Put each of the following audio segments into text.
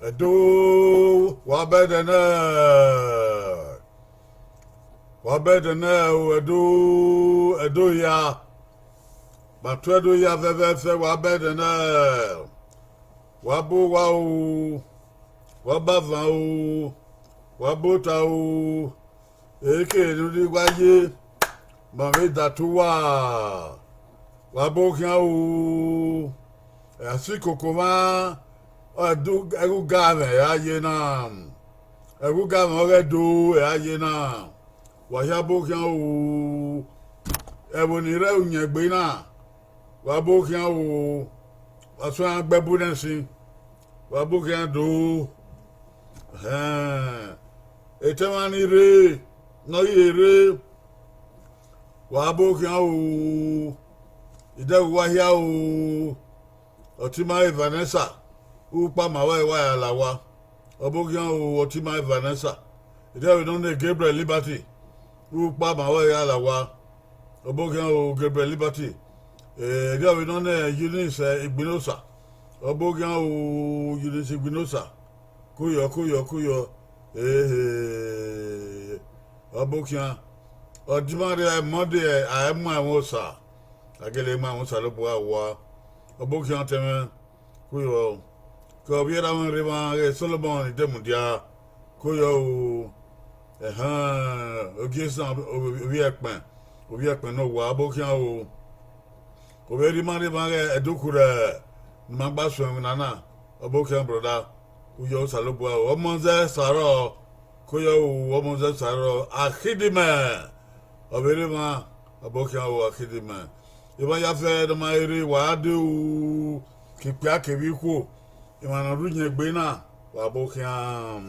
Edo wabedene edo ya batu edo ya veve wabedene wabo wao wabava o wabota o eke nudi waye mame datuwa wabokia o asikokoma egu game aye na egu game oredo aye na wayabokia o ebonire unyegbe na wabokia o aso agbebunensi wabokia do etemani re no yere wabokia o ide wahia o otima Vanessa upa mawa wa lawa obogia o otima Vanessa ide we don Gabriel Liberty upa mawa ya lawa obogia o Gabriel Liberty ide we don Eunice Igbinosa obogia o Eunice Igbinosa kuyo obogia odimare Monday aemu awosa agele ma wonsa lo bo awa obogia teme kuyo ko biera won reba Solomon demudia kuyo ogisa obi ekpan no wa obogia o oberi mare ba edukure magbaso nana obogia broda kuyo salobo omonze saro kuyo omonze saro akidime oberi ma obogia o akidime iba ya fe do ma ere wa de o kipia kebiku imana runye gbe na wa bokia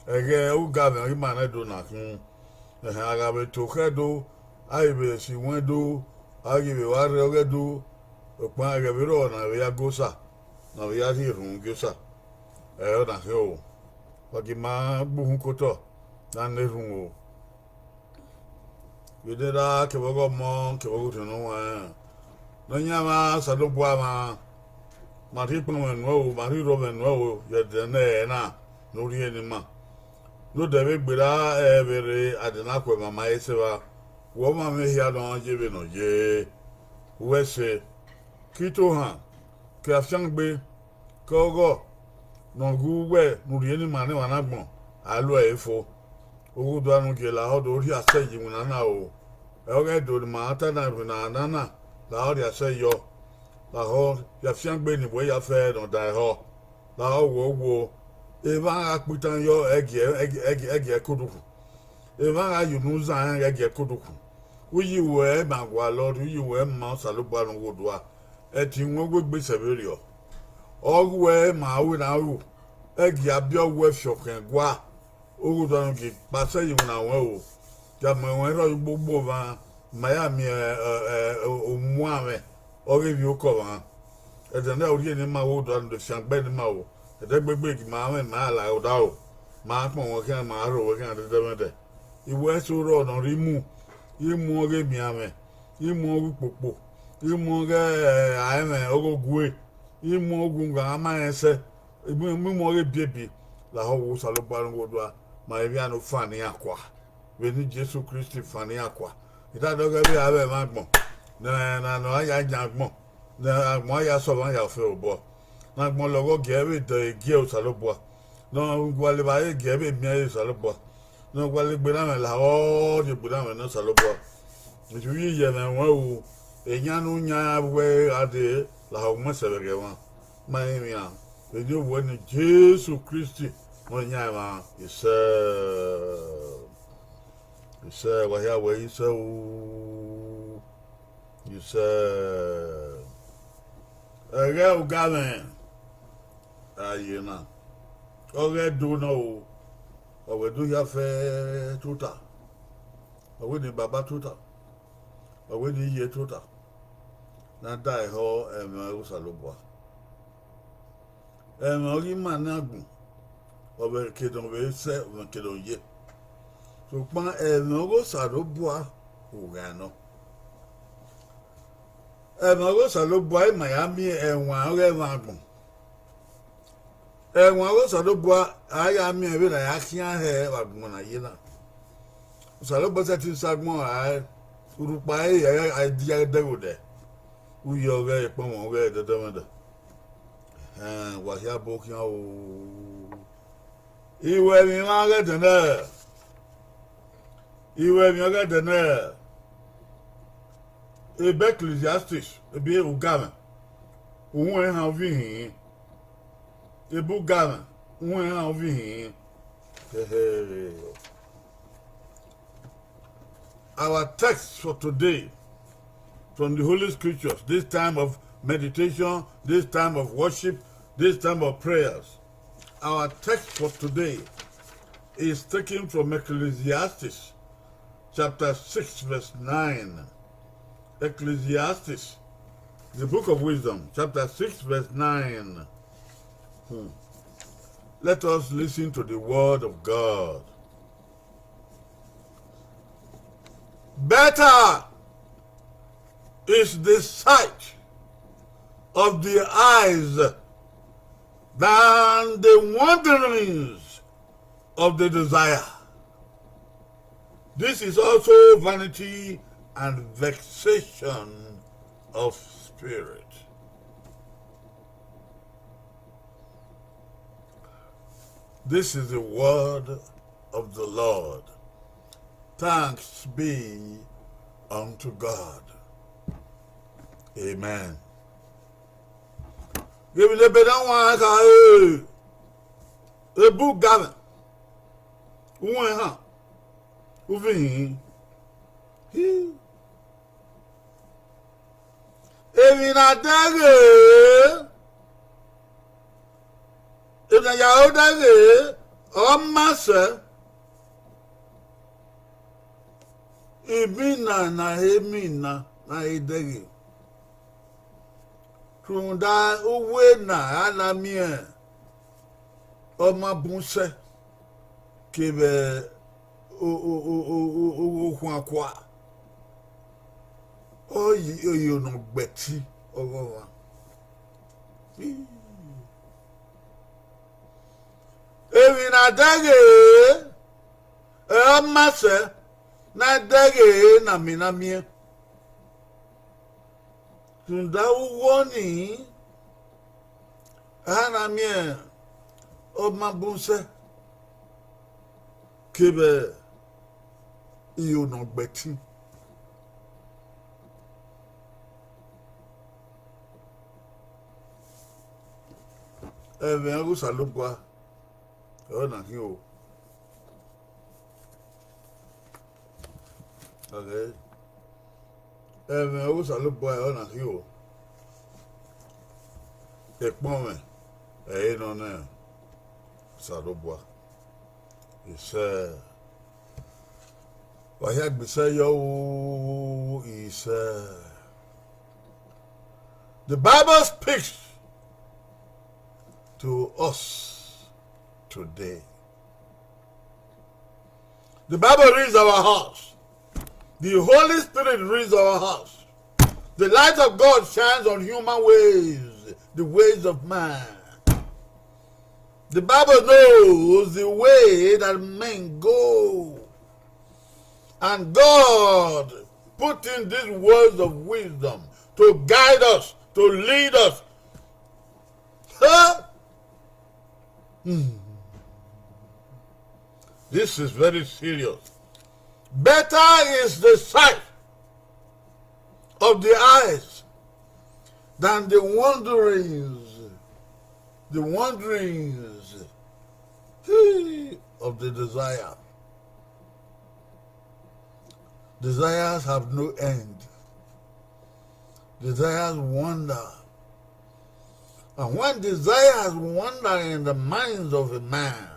ege u gave imana do na kun agabe to kedo aibe si wedo agibe wa re ogedo opa agabe ro na ya gosa na ya ri run gosa na he o wagima buhun koto na ne run o Yedera kebogo mon kebogo tunu wa no nyama sadobwa ma mari pon no mari roben no yedene na no ri ni ma no debe gbera ebere adena kwe mama esewa wo ma me hia don jebe no je wese kito ha ke afyan gbe kogo no guwe no ri ni ma ni wana gbon alo efo ogu do anu ke la hodo ori aseyi munana o oge do ma ata na nana la ori aseyo la ho ya fian gbe ni bo ya fe no dai ho la wo e va aputan yo ege koduku e va yunu zan ege koduku uyi we ma gwa lo uyi we ma salobo anu wodua e ti won gbegbe severio ogwe ma wi na ru ege abio we fiokan gwa ogu don ki pase yi na won o ja mo won ro gbogbo ba Miami omuame ore bi oko ba e de na ori ni ma wo don de fian gbe ni ma o e de gbegbe ki ma ma la o da o ma pon won kan ma ro won kan de mede iwe so ro no ri mu imu ore mi ame imu ogu popo imu ge ame ogogwe imu ogun ga ama ese imu ore biebi la ho wo salobo anu wodua ma ebi anu fani akwa we ni Jesus Christ fani akwa ita doge bi abe ma gbon na no aya jagbon na mo aya so ma ya fe obo na gbon logo gebe de gie o salobo no gwale ba e gebe mi aye salobo no gwale gbe na la o de gbe na no salobo ju yi ye na won o eyan nu nya we ade la o mo se bege won ma mi a we ni wo ni Jesus Christ mo nya ma ise wa ya we ise o ise ege o gamen aye na oge do no o we do ya fe tuta o we ni baba tuta o we ni ye tuta na dai ho o salobo ori managun obe kedon be se o kedon ye so pa o salobo o ga no o salobo Miami enwa ore magun When I was a boy, I am a very action hair like Monayena. Saloba said to Sagmo, I Urupai, I dear Dawood. We are very poor, where the Damada. And was your book, you were in Margaret and her. You were younger than her. A Beckley justice, a beer of government. When have you a book government? When have you our text for today from the Holy Scriptures, this time of meditation, this time of worship, this time of prayers. Our text for today is taken from Ecclesiastes chapter 6 verse 9. Ecclesiastes, the book of wisdom, chapter 6 verse 9. Let us listen to the word of God. Better is the sight of the eyes than the wanderings of the desire. This is also vanity and vexation of spirit. This is the word of the Lord. Thanks be unto God. Amen. Give me the better one. A book gathering. Uvin. Evina dage. Evina yao dage. Massa. Ibina na hemina na idege. Kunda uwe na alamie. Oma bunse. Kebe kwa. Oyo no gbeti ogowa. Evina dage. Massa. Na dege na minamie. Tunda uwoni. Anamie. O mabunse. Kebe. Iyo no gbeti. Even salubwa. Ona hiyo. Okay. Even salubwa ona hiyo. Ekpome. No na. Salubwa. He said, "Why had be say yo?" He said, "The Bible speaks to us today. The Bible reads our hearts. The Holy Spirit reads our hearts. The light of God shines on human ways, the ways of man. The Bible knows the way that men go. And God put in these words of wisdom to guide us, to lead us. This is very serious. Better is the sight of the eyes than the wanderings of the desire. Desires have no end. Desires wander. And when desires wander in the minds of a man,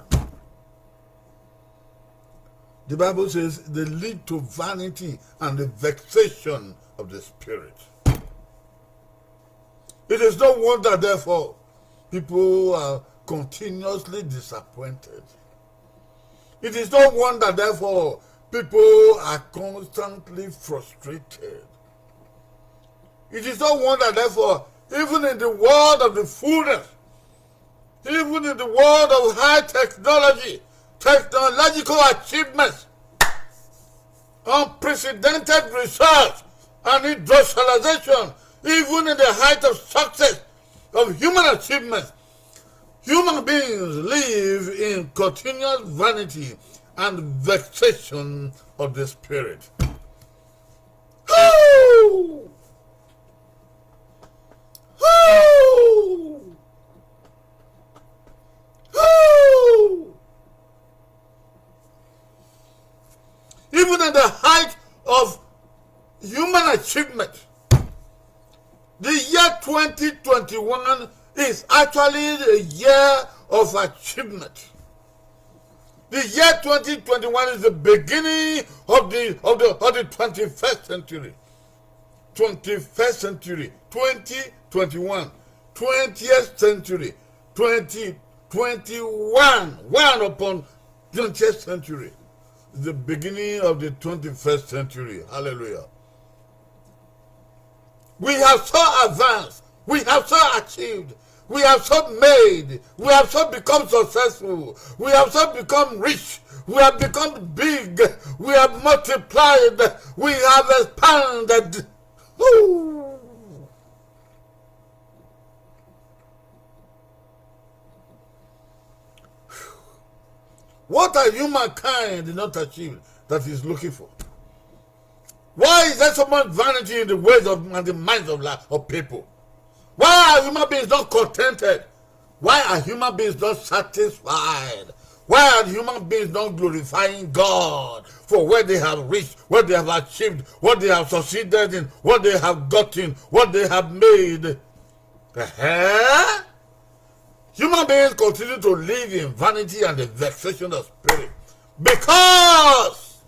the Bible says they lead to vanity and the vexation of the spirit. It is no wonder, therefore, people are continuously disappointed. It is no wonder, therefore, people are constantly frustrated. It is no wonder, therefore, even in the world of the fullness even in the world of high technology, technological achievements, unprecedented research and industrialization, even in the height of success of human achievements, human beings live in continuous vanity and vexation of the spirit. Woo! Woo! Woo! Even in the height of human achievement, the year 2021 is actually the year of achievement. The year 2021 is the beginning of the 21st century. 21st century, 2021, 20th century, 2021, one upon 20th century. The beginning of the 21st century. Hallelujah. We have so advanced. We have so achieved. We have so made. We have so become successful. We have so become rich. We have become big. We have multiplied. We have expanded. Woo! What are humankind not achieved that is looking for? Why is there so much vanity in the ways of and the minds of people? Why are human beings not contented? Why are human beings not satisfied? Why are human beings not glorifying God for what they have reached, what they have achieved, what they have succeeded in, what they have gotten, what they have made? Human beings continue to live in vanity and the vexation of spirit because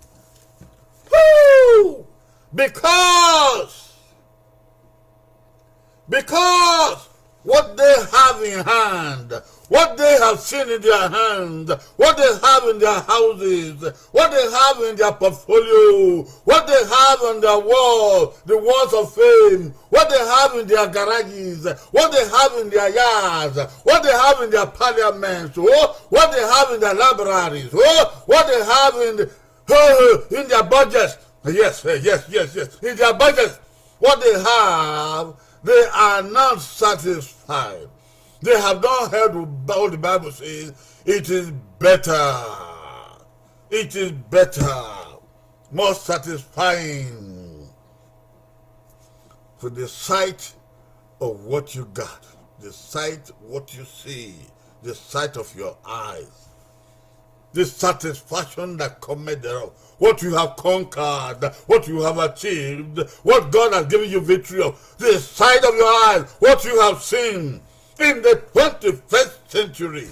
what they have in hand, what they have seen in their hand, what they have in their houses, what they have in their portfolio, what they have on their wall, the walls of fame, what they have in their garages, what they have in their yards, what they have in their parliaments, what they have in their libraries, what they have in their budgets. Yes, in their budgets, what they have, they are not satisfied. They have not heard what the Bible says. It is better. It is better. More satisfying for the sight of what you got, the sight of what you see, the sight of your eyes, the satisfaction that cometh thereof. What you have conquered, what you have achieved, what God has given you victory of, the sight of your eyes, what you have seen in the 21st century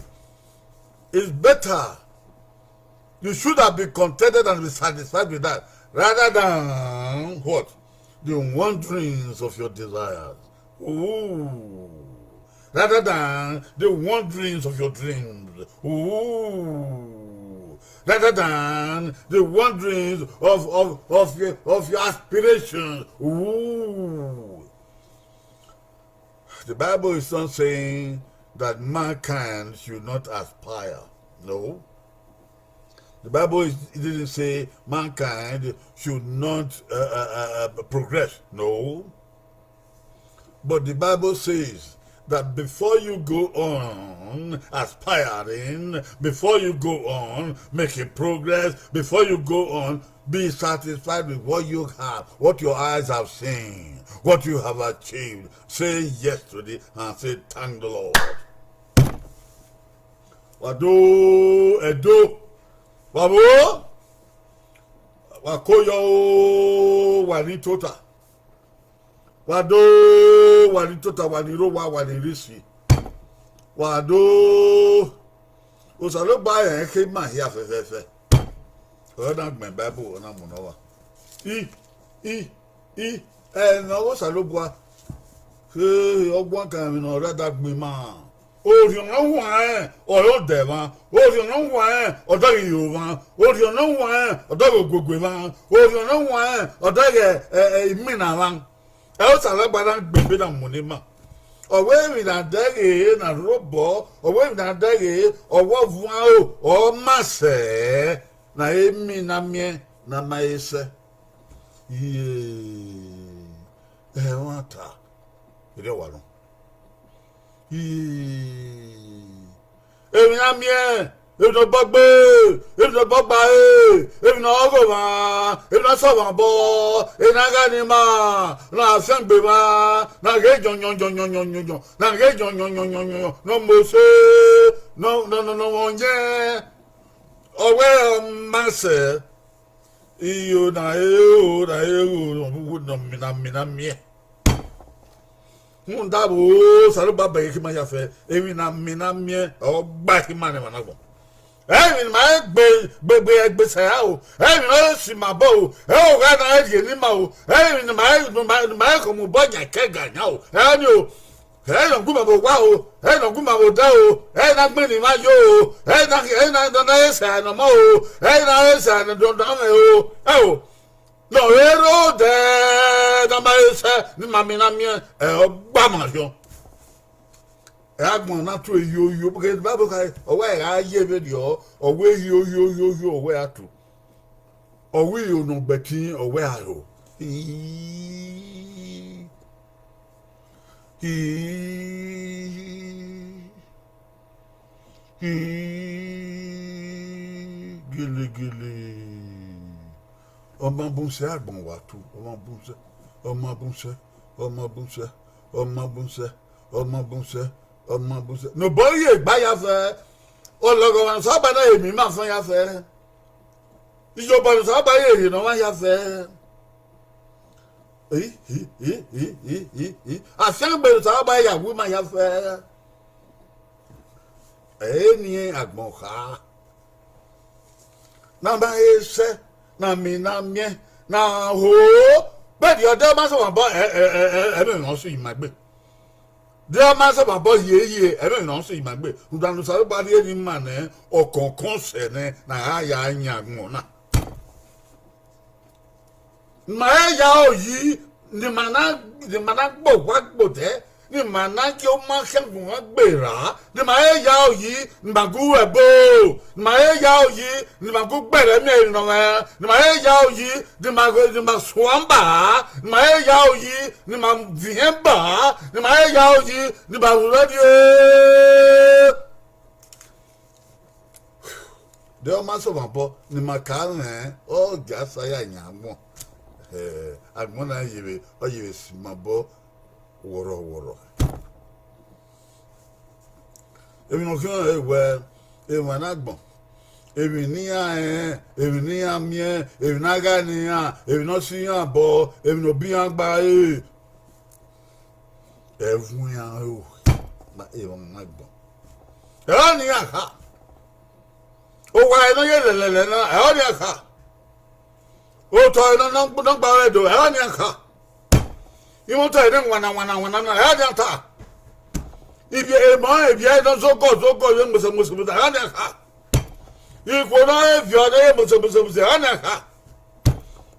is better. You should have been contented and be satisfied with that, rather than what? The wanderings of your desires. Ooh. Rather than the wanderings of your dreams. Ooh. Rather than the wanderings of your aspirations. Ooh. The Bible is not saying that mankind should not aspire. No. The Bible didn't say mankind should not progress. No. But the Bible says that before you go on aspiring, before you go on making progress, before you go on, be satisfied with what you have, what your eyes have seen, what you have achieved. Say yes to it and say thank the Lord. Wado edo wabo wakoyo wanitota. Wado wanitota wanirowa wanirisi. Wado osalo ba yen ke ma ya fefefe. Oda gbe Bible ona mo no wa. Na wo salo bua. Ogbon kan mi no rada gbe ma. Ori ona wa oyo de ma. Ori ona wa odo yo ma. Ori ona wa odo gogwe ma. Ori ona wa odo imi na wa. E o salo gba dan gbe na mo ni ma. ọwọ́ èmi nà dẹ́gẹ̀ nà rọ́bọ̀ ọwọ́ èmi nà dẹ́gẹ̀ ọwọ́ vuan o ọmásẹ̀ nà èmi nà miẹ́ nà má ẹsẹ̀ yìí ẹ̀ wọ́n ta ìdẹ́ wà lọ yìí èmi nà miẹ́. Èmi náà bọ́ gbé, èmi náà bọ́ gbà èmi náà ọgọ̀ máa, èmi náà sọ̀rọ̀ bọ̀, èmi náà gani máa, náà sẹ́ǹgbè máa, náà gé jọ̀nyọ̀nyọ̀nyọ̀nyọ̀nyọ̀, náà gé jọ̀nyọ̀nyọ̀nyọ̀nyọ̀, náà mo ṣe, náà wọ́n jẹ́ ọ̀wẹ́ ọ̀másẹ̀, iyo náà nà mìíràn. Mun dabo salu baba yake ma ya fe emi na mi na mie o gba ki ma ne ma na gbon emi ma gbe sa o emi o si ma bo o e o ga na e ni ma o emi ma ko mu bo nya ke ga nya o e ni o e no gu ma bo wa o e no gu ma bo da o e na gbe ni ma yo o e na e sa no mo o e na e sa no don me o e o no ero de na ma ese ni ma mi na mi e gba ma yo e agbon na to yo because bible kai owe ra ye be dio owe yo owe atu owe yo no betin owe aro gele ọmọ bùnṣẹ́ àgbọ̀n wà tó ọmọ bùnṣẹ́ nùbọ́ yìí gbá ya fẹ́ ọlọ́gọ̀ wọn sábà náà èmi máa fẹ́ ya fẹ́ ìjọba ní sábà yìí èyí náà wọ́n ya fẹ́ àfẹ́ǹgbèrè sábà yàwó máa ya fẹ́ èyí ni àgbọ̀n ká náà bá yẹ sẹ́ na mi na mie na ho be di ode ma so bo e me no so imagbe de ma so bo ye e me no so imagbe ndanu sa ba de ni ma ne okonkon se ne na ya anya gun na ma ya o yi ni mana gbo wa gbo de ni mana ki o ma kengun wa gbera ni ma ya o yi nbagu ebo ni ma ya o yi ni magu gbere mi no ni ma ya o yi ni ma swamba ni ma ya o yi ni ma viemba ni ma ya o yi ni ba radio de o ma so bo ni ma ka o ga sa ya nyamo agmona yibe o yibe si ma bo woro èmi no kion ewe e wana gbon èmi ni a mie èmi na ga ni a èmi no si yan bo èmi no bi an gba evun yan o na e won na gbon e ni aka o wa no ye lele na e ni aka o to no gba redo e ni aka ìwọ́n tẹ̀ ní wọnà náà ẹ̀ ẹ́ ta ibi èèmọ̀ ẹ̀bí ẹ̀ náà sókò yẹ mùsùlùmí ẹ̀ ní ẹ̀ka ìkó náà ẹ̀fì ọ̀dọ̀ yẹ mùsùlùmí ẹ̀ ní ẹ̀ka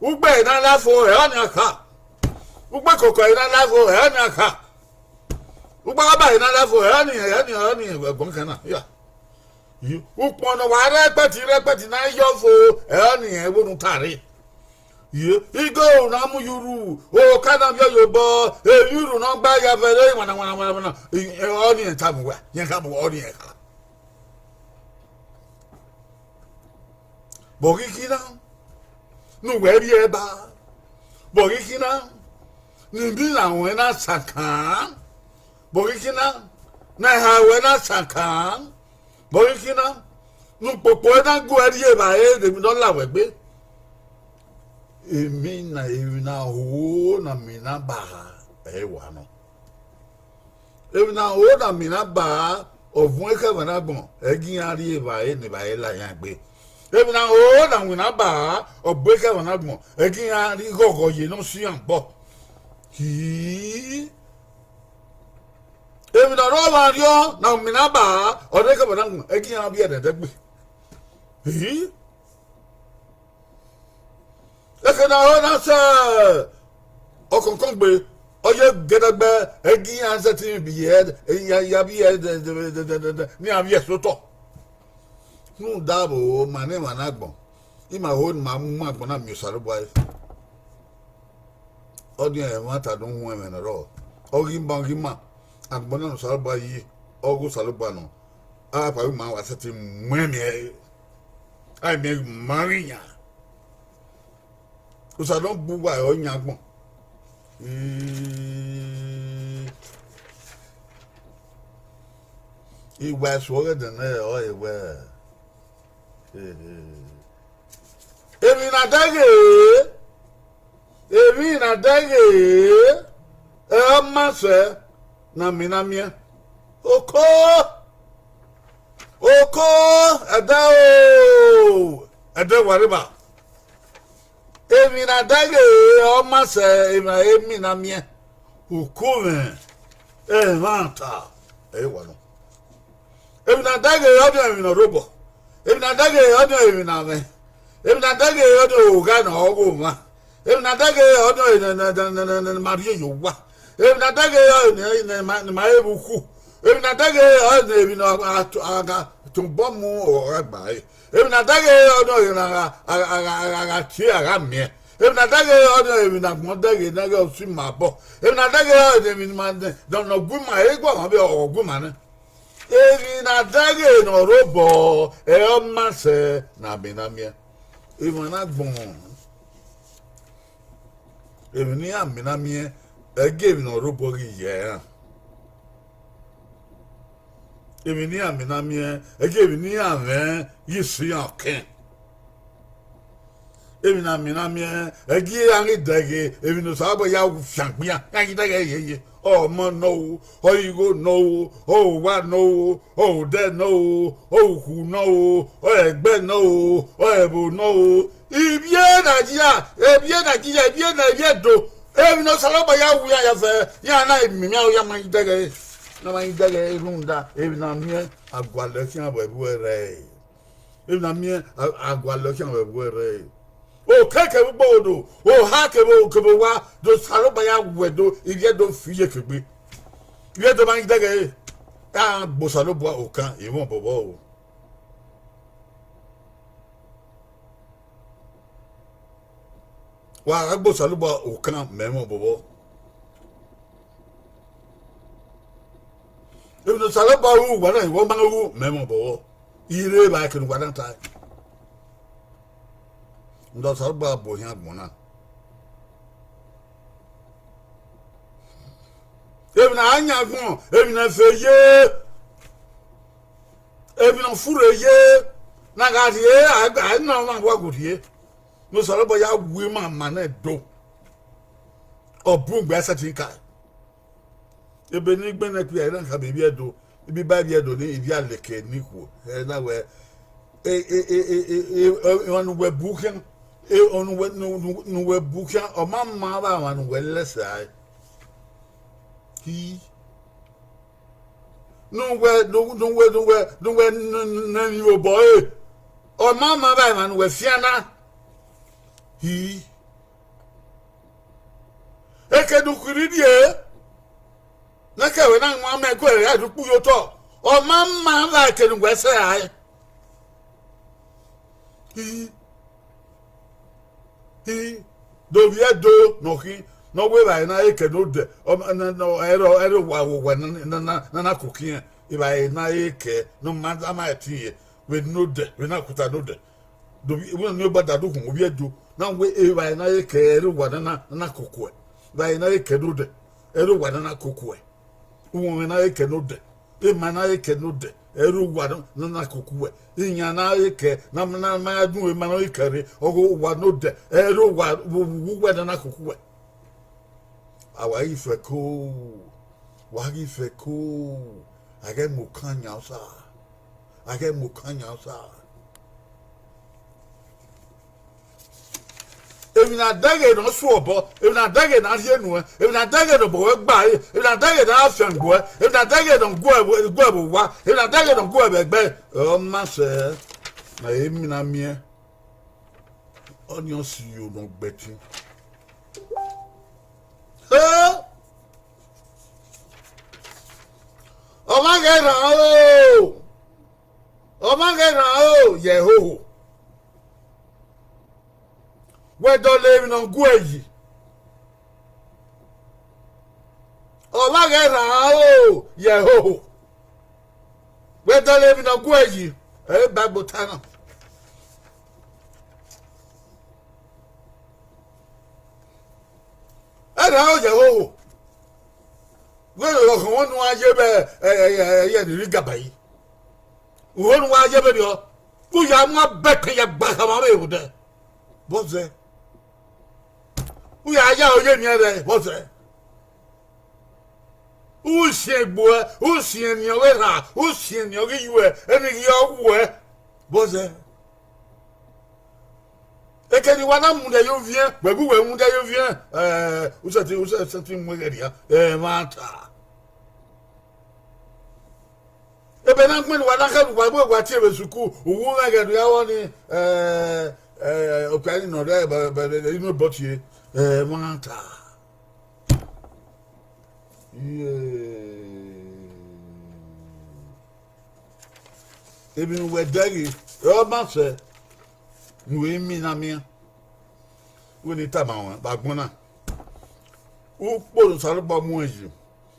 ugbẹ́ iná láfo ẹ̀ ní ẹ̀ka ugbẹ́ kòkò iná láfo ẹ̀ ní ẹ̀ka ugbẹ́ ọba iná láfo ẹ̀ ní ẹ̀gbọ́n kan náà yà upọ̀nà wà rẹ́pẹ̀tì náà yọ̀ fo ẹ̀ ní ẹ̀wọ́n tàrí. Igo na mu yuru o kana bia yobo yuru no gba ya fere wana o ni ntamu wa yen ka mo o ni e ka bogikina nu we bi e ba bogikina ni bi la won na sakan bogikina na ha we na sakan bogikina nu popo na go eri e ba e de mi don la we gbe èmi na ho na mi na ba wa no èmi na ho na mi na ba ovun e ka na gbon egin ari e ba e ni ba e la yan gbe èmi na ho na mi na ba obo e ka na gbon egin ari gogo ye no si an bo èmi na ro ba rio na mi na ba o de ka na gbon egin abi e de gbe Eke na ho na se okonkon gbe oye gedagbe egi anseti bi ya bi ni avie soto nu dabo mane managbon ima ho ma mu agbon na mi sare boy odian e mata don hu eme ro ogi bangi ma agbon na sare boy yi ogu sare boy no a pa ma wa seti mweme ai me marinya usadon buwa o nyagbon ìwà sọ̀rọ̀ dẹ̀nà ẹ̀ ọ́ ìwà èmi nà dẹ́gẹ̀ ẹ̀ má sẹ́ nà mìnàmíẹ́ okó ẹ̀dá o ẹ̀dá wàríbà èmi nà dẹ́gẹ̀ ẹ̀ má sẹ́ èmi nà miẹ́ okó rẹ̀ ẹ̀ má ta ẹ̀ wà nù. If na dage audio in a robo. If na dage audio in a me. If na dage audio ga na ogo ma. If na dage audio in Maria you wa. If na dage in my ebuku. If na dage audio in aga to bomb or agbai. If na dage audio in a chia me. If na dage audio in a modage na go sim ma bo. If na dage audio in man don't know good my ego be or good man. Evi na dage no robo e o mase na binamia evi na gbon evi ni aminamia e give no robo ri ye evi ni aminamia e give ni aven yisi aken evi na aminamia e gi ani dage evi no sabo ya fiagbia ya dage ye oh man no, oh you go no, oh what no, oh that no, oh who no, oh egbe no, oh ebo no. Ibie na do. No salaba ya wuya ya fe. Ya na mi ya man dege. Na man dege runda. Na mi agwale ki abo ebu ere. Na mi agwale ki abo ebu ere. O keke bodo o ha kebo wa do saloba ya wedo iye do fiye kegbe iye do man dege a bo saloba o kan e won bobo o wa bo saloba o kan me won bobo e do saloba o wa na wo man o me won bobo ire ba ke no wa dan ta ndo salba bohia gbona evina anya gbon evina feye evina fureye na ga die agba na ma wa godie no salba ya wi ma na do obun gba satika ebe ni gbe na pia na ka bebi edo ibi ba bi edo ni ibi aleke ni ku na we on we booking on we bukia o mamma ba wan welle sai he no we na you boy o mamma ba wan we fiana he ekedu kuridie na ka we na nwa me ko ya du pu yo to o mamma ba kedu we sai he do via do no he no we ba na e ke no de no ero wa na cooking e ba na e ke no man ama tie we no de we na kuta no de do we no ba da do hu obi ado na we e ba na e ke ero wa na kokwe ba na e ke no de ero wa na kokwe we na e ke no de e ma na e ke no de eru wa na kokwe inya na eke na ma du e ma no ikare ogo wa no de eru wa wa na kokwe awa ifeko wa ifeko age mukanya sa If na dage no so obo, if na dage na hie nu, if na dage no bo gba, if na dage na afian go, if na dage no go wa, if na dage no go egbe, o ma se na emi na mie. Onion see you no gbeti. Omagera oh. Omagera oh Yehoho. We don't live in Gueji. Omagera oh Yehoho. We don't live in Gueji. Eh Bible Tana. Era Yehoho. We look one wa jebe ni rigaba yi. One wa jebe yo. Ku ya ma beke ya gbaka ma me wude. Boze. Ku ya oye ni ere boze. U se gbo, u se ni we ra, u se ni ogi yue, eni yo we. Boze. Ekeni wana munde yo vient, bebu we munde yo vient. U se mwegeria. Mata. Ebe na nkwen wana ka lu gwa tie be suku, owu megedu ya woni okani no da ba inu botie. Mata. Ebi we dagi, o ma se we mi na mi. We ni ta ma won ba gbona. O po so ba mu eju.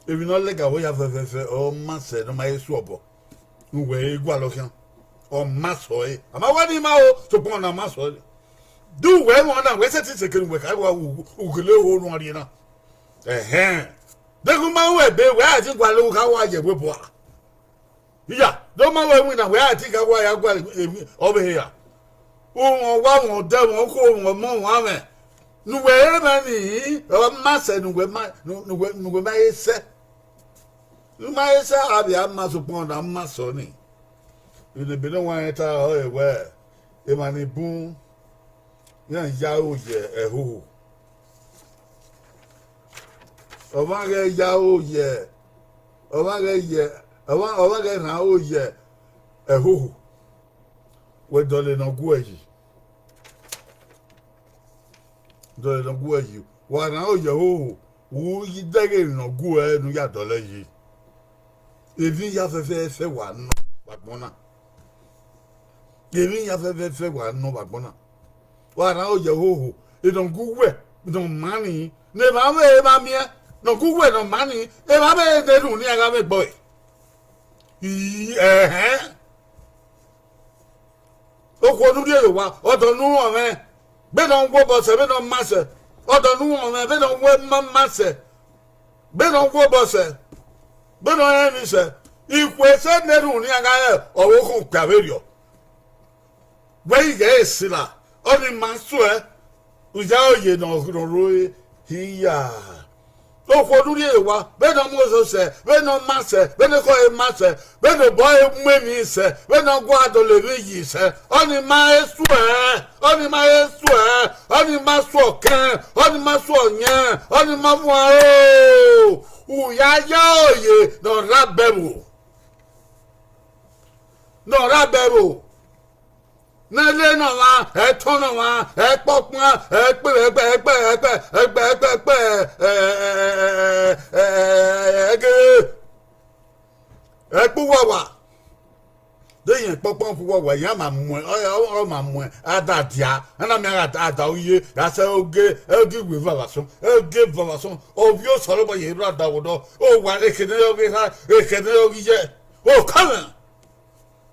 Ebi no lega wo ya fe o ma se no ma yesu obo. We gwa lo kan. O ma so e. Ama wani ma o so pon na ma so. Do we won na we se ti se kenu we ka wa ugele ho no ari na. Degu ma we be we ati gwa lo ka wa je we bo. Iya, do ma we na we ati ka wa ya gwa over here. Won wa won da won ko won mo wa me. Nu we ma ni o ma se nu we ma ese. Nu ma ese abi amma so pon na ma so ni. Ile be no wa eta o e we. E ma ni bun. Yan ya o je ehuhu. Omage ya o ye. Omage ye. Omage na o ye. Ehuhu. We dole no gueji. Dole no gueji. Wa na o ye ho. Wo yi dege no gue no ya dole yi. Evi ya fe wa no bagbona. Evi ya fe wa no bagbona. Wa na o ye ho. E don guwe. Don mani. Ne ba me ba mi. No guwe no mani. E ba me de ru ni aga me boy. Oko nu de wa. Odo nu o me. Be don go bo se be don mase. Odo nu o me be don we mase. Be don go bo se. Be don eni se. Ikwe se ne ru ni aga e owo ko kaverio. We ge sila. Oni maso e. Uja oye no ro hiya. Oko nu de wa. Be don mo so se. Be no mase. Be no ko e mase. Be no boy mwemi se. Be no go adole yi se. Oni ma esu e. Oni ma esu e. Oni ma so kan. Oni ma so nya. Oni ma fu o. Uya ya oye no rabero. No rabero. Na le no wa e ton no wa e popon e e pu wa de yen popon fu wa ya ma mu o ma mu adadia na mi ada oye ya se oge we vavason oge vavason o bi o soro bo ye ru ada wodo o wa ekene ogi je o come.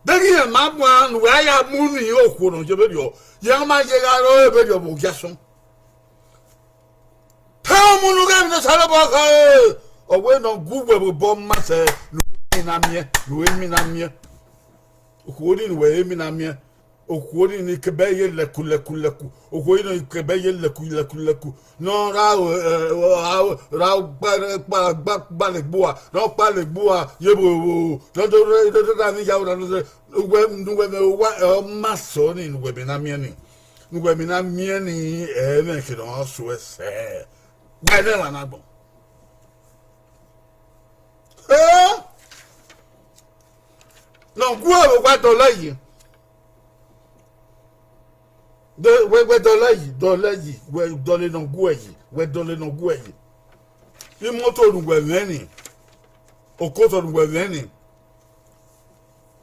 Degi ma bwan we ya mu ni okwo no je be yo ya ma je ga ro e be yo bo jason ta mu nu ga mi sala ba ka o we no guwe bo ma se nu mi na mie okwo ni we mi na mie okwo ni ke be ye leku okwo ni ke be ye leku no ra ba le boa no pa le boa ye bo no do da ni ya no we me wa maso ni we be na mie ni we me na mie ni me ke no so se we ne la na gbon no guwe wa do layi de we do layi we do le no guwe yi we do le no guwe yi imoto nu we veni okoto nu we veni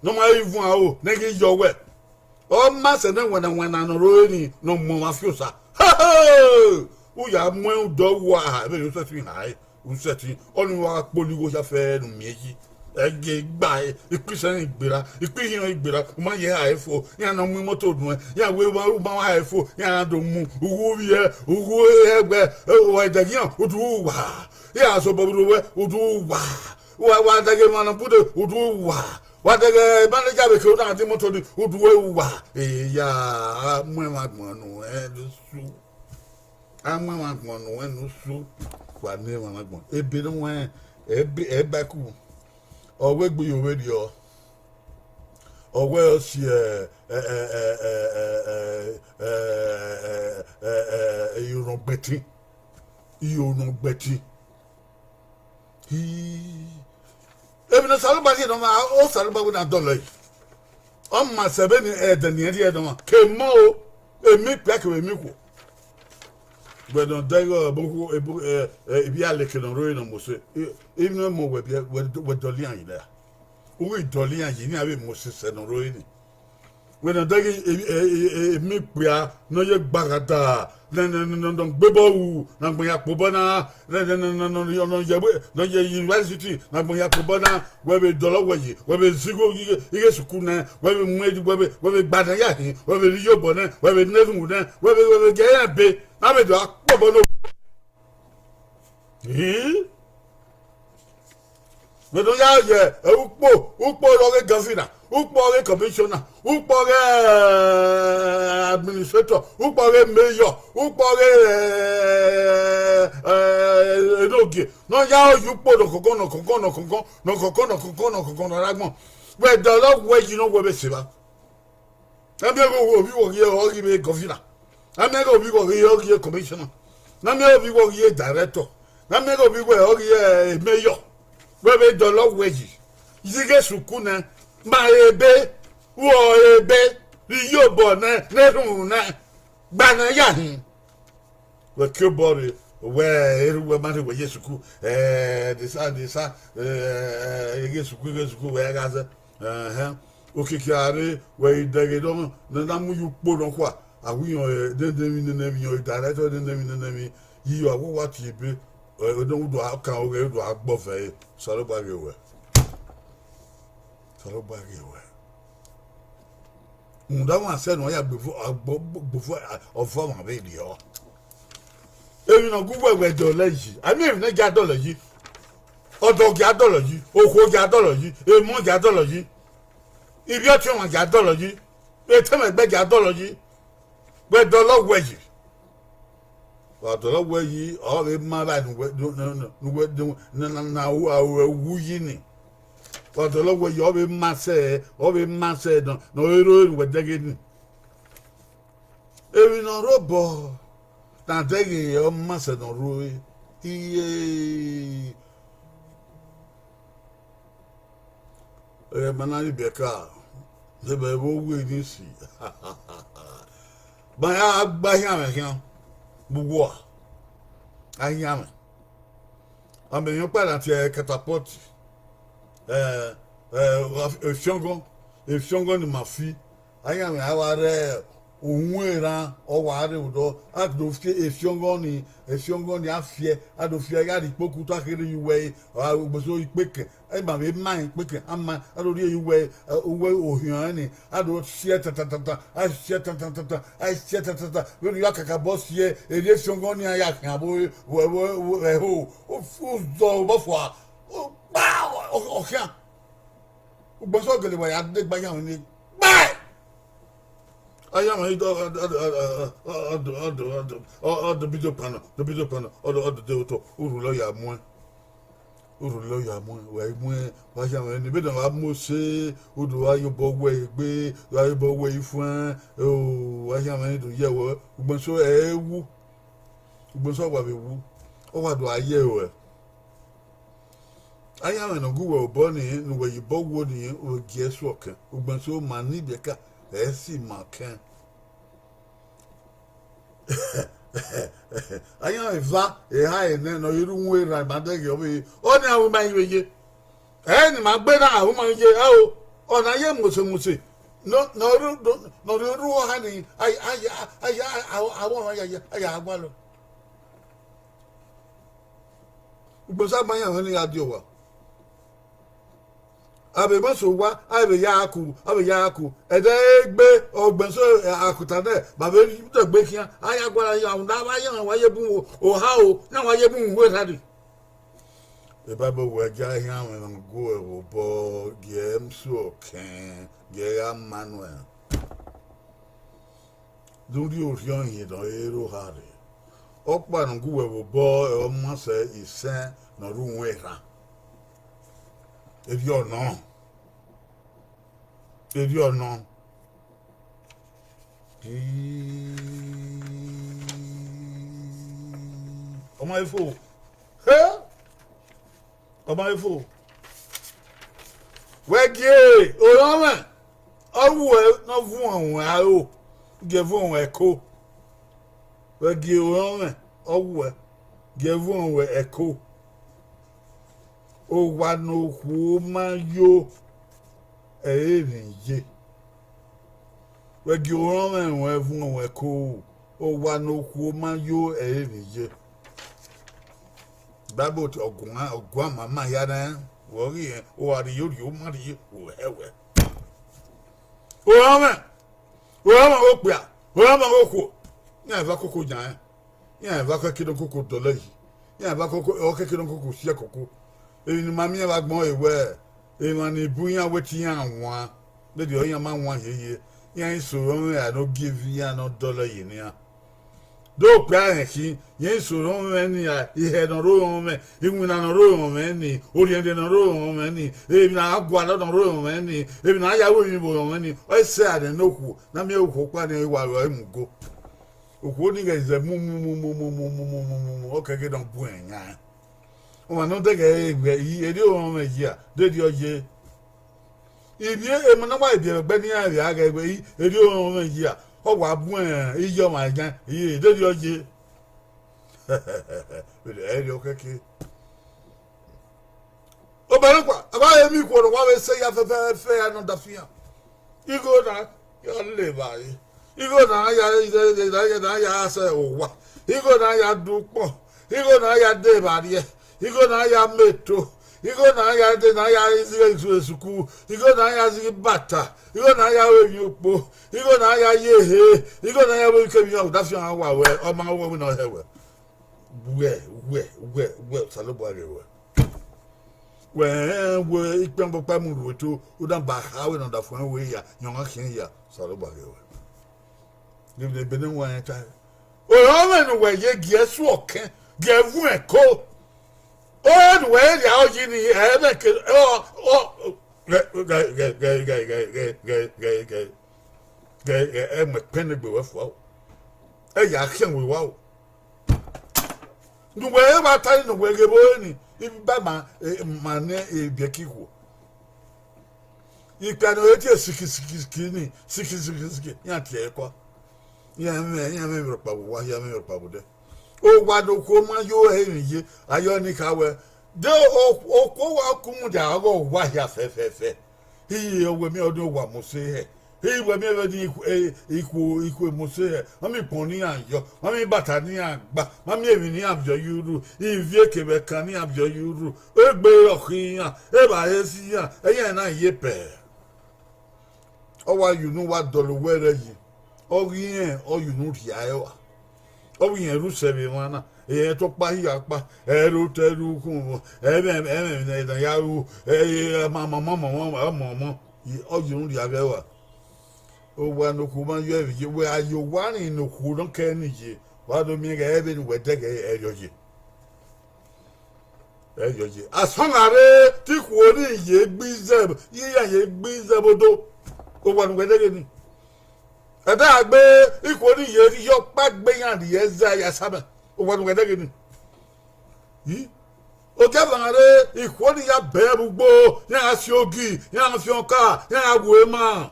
no ma ivu a o na ge yo we o ma se na wana no ro ni no mo ma fi sa o ya mo do wa be yo se fi hai o se ti onu wa poligo ya fe no meji ege gba ipisan igbera ipihin igbera o ma ye haifo ya na mu moto dun ya we ma haifo ya do mu ugu egbe o edagian o du wa ya so bobu we o du wa dage mana bude o du wa dage manager be ko na ti moto di o du wa ya mu ma gbon nu do su ama ma gbon nu no su wa ne ma gbon ebe no wan ebe ku ọwọ́ gbé yòówé di ọ ọwọ́ ọsì ìyọ̀nàgbẹ̀tì ebi na salubagi dọ̀ ma ó salubagi na dọ̀lọ̀ yìí ọmọ sẹ́bẹ̀ ni ẹ̀dẹ̀nìyẹn di ẹ̀dọ̀ ma kèémọ́ o èmi pẹ́kì èmi kù gbẹ̀dọ̀ dẹ́gọ̀ boko ebi alẹ́kẹ̀ náà ròyìn náà mọ̀ sẹ́ ebi náà mọ̀ wẹ̀ dọ̀líyàn yìí dẹ́ owó ìdọ̀líyàn yìí ní abẹ́ mọ̀ sẹ́ sẹ́ náà ròyìn ni gbẹ̀dọ̀ dẹ́gẹ̀ èmi pìá náà yẹ gbàgàdà nà gbẹ́bọ̀ wù nà gbẹ̀yà pọ̀bọ̀ náà nà yẹ yunifásitì nà gbẹ̀yà pọ̀bọ̀ náà wẹ́bẹ̀ dọ̀lọ́wọ̀ yìí wẹ́bẹ̀ zigo ike sukù náà wẹ́bẹ̀ mẹ́ẹ̀dì wẹ́bẹ̀ gbàdàyà yìí wẹ́bẹ̀ yíyọ̀bọ̀ náà wẹ́bẹ̀ nẹ́fù náà wẹ́bẹ̀ gẹ̀yà bẹ́ẹ̀ n'a bɛ don a kpɔ bɔ n'o mais donc y'a yɛ ukpɔ lɔri gavina ukpɔ lɔri commissioner ukpɔ lɔri administrator ukpɔ lɔri mayor ukpɔ lɔri edoge non y'a ukpɔ nɔkɔkɔ n'agbɔn wɛ dɔlɔ wɛ yi n'o bɛ seba ɛbi ko wo bi wo yɛ ɔri bɛ gavina. Namego bigo ye commissioner. Namego bigo ye director. Namego bigo ye mayor. Webe dolo weji. Yige sukuna ma ebe wo ebe riyobo na nerun na gbana yahin. We kebori we eru ma we yesuku disa yige suku we gaza okikiare we dagedo na mu yupo don kwa awiyan dendemi director dendemi yiyo awowa ti be odon do kan ore do agbofe salogbare we nda wa se no ya gbefo ofo ma be di o eyin na gugu egbe do leji ami e na ja dolo yi odo ja dolo yi oko ja dolo yi emo ja dolo yi ibi o ti won ja dolo yi eteme gbe ja dolo yi gbe dolo weji wa dolo weji o be ma ba nu na wu yi ni wa dolo weji o be ma se no ero we dege ni ewi no robo na dege o ma se no ro iye manani beka de be wo we ni si ba ya gba yan me kan gbogbo ayan me ameyan pada ti catapult efiongo ni mafi ayan me aware ohun eran oware odo adofie efiongo ni afie adofie ya ri poku to akere yuwe ogboso ipeke e ba me man ipeke ama adori yuwe owe ohian ni ado sie tatata a sie tatata we ya kaka boss ye ere efiongo ni aya kan bo we ho o fu do bo fo o ba o kan ogboso gele wa ya de gba yan ni bye I am the video panel, the deoto, Uruloya Moon, where I am in the middle of Mose, Udu, you bow way, be, I bow way, friend, oh, I am in the year, Ubanso, Ubanso, what do I hear? I am in a Google Bonnie, where you bow woody or guess walker, Ubanso, Manibeka. Esi makan ayan ifa ha ene no iru nwe ra madege obi o ni awon ma yiye ni ma gbe na awon ma yiye o ona ye mose no ru hani awon aya agbalo ugbosa manya hani adiowa abe maso wa abe yaku ede gbe ogbenso akuta de baba ni to gbe kian aya gwara ya unda wa yan wa ye bu o ha o na wa ye bu we radi e baba wa ja yan we go e wo bo game so ken ge Manuel duri o rion ye do ero hare okpa no go we bo o ma se isen no ru we ra if you're no oh my fool where gay oh man oh no vu o give vu echo where gay oh man oh give vu echo o wa no ku ma yo erinje we gi o ran we fun we ko o wa no ku ma yo erinje babo ti ogun mama ya na wo ri e o ari yo ri o ma ri o hewe o ran o pe a o ran o ko ya va koko jan ya va ka kidon koko dole yi ya va koko o ke kidon koko sie koko ni mami wa gbon ewe man ni buyan wetin anwan be de oyan ma wan yeye yan soro I no give you no dollar yi ni a do pa ki yan soro ni a ihe no ro me iwuna no ro me ni oriente no ro me ni e na agwa no ro me ni e na ya wo yin bo me ni o se ade no ku na me okwo kwa ni wa ro emugo okwo ni ga ze mu o kege don bu enya o no de ge edi o me ji a de di oje ibi e mo na wa ibi egbe ni ari aga egbe edi o me ji a o wa bu iyo ma gan de di oje edi o keke o ba kwa aba emi ko no wa we se ya fe ya no da fia igo na ya le ba yi igo na ya se o wa igo na ya dupo igo na ya de ba rie igo na ya meto igo na ya de na ya izu esuku igo na ya zi bata igo na ya we yupo igo na ya yehe igo na ya we kebi o da fi an wa we o ma wo na hewe we salobo arewe we ikpen popa mu roto o dan ba ha we na da fun we ya yon akin ya salobo arewe de benen wa en ta o men we ye gie su oken gie vu en ko oh way ya o ni e be ke e me pen gbe we fo e ya kien we wa o nu we ba ta ni we ge bo ni ibi ba ma ne e bi kiwo ikano e ti sikiki ni sikiki ya ti e ko ya me ro pa wo ya me ro pa bo de o wa do ko ma yo erinje ayo ni ka we de o ko wa kumu da go wa ya fe hi o we mi odun wa mo se he hi we mi be di iku mo se he mami pon ni ayo mami bata ni agba mami emi ni abjo yuru ivie kebe kan ni abjo yuru e gbe okiyan e ba ye si yan eyan na ye pe o wa you know what dolo were yi o yin o you know ri ayo o yin ru se bi wana e to pa ya pa e ru te ru kun e me na ya ru mama o you know ri abewa o wa no ku ma yo e we ayo wa ni no ku don ke ni je wa do mi ga e be ni we de ge e yoje asongare ti ku ori ye gbize ye gbize bodo o wa no we de ge ni ada agbe ikori ye yo pa gbe yan di eza ya sabe o wa no de ni yi o ke banare ikori ya be bugbo ya si ogi ya fi onka ya agwe ma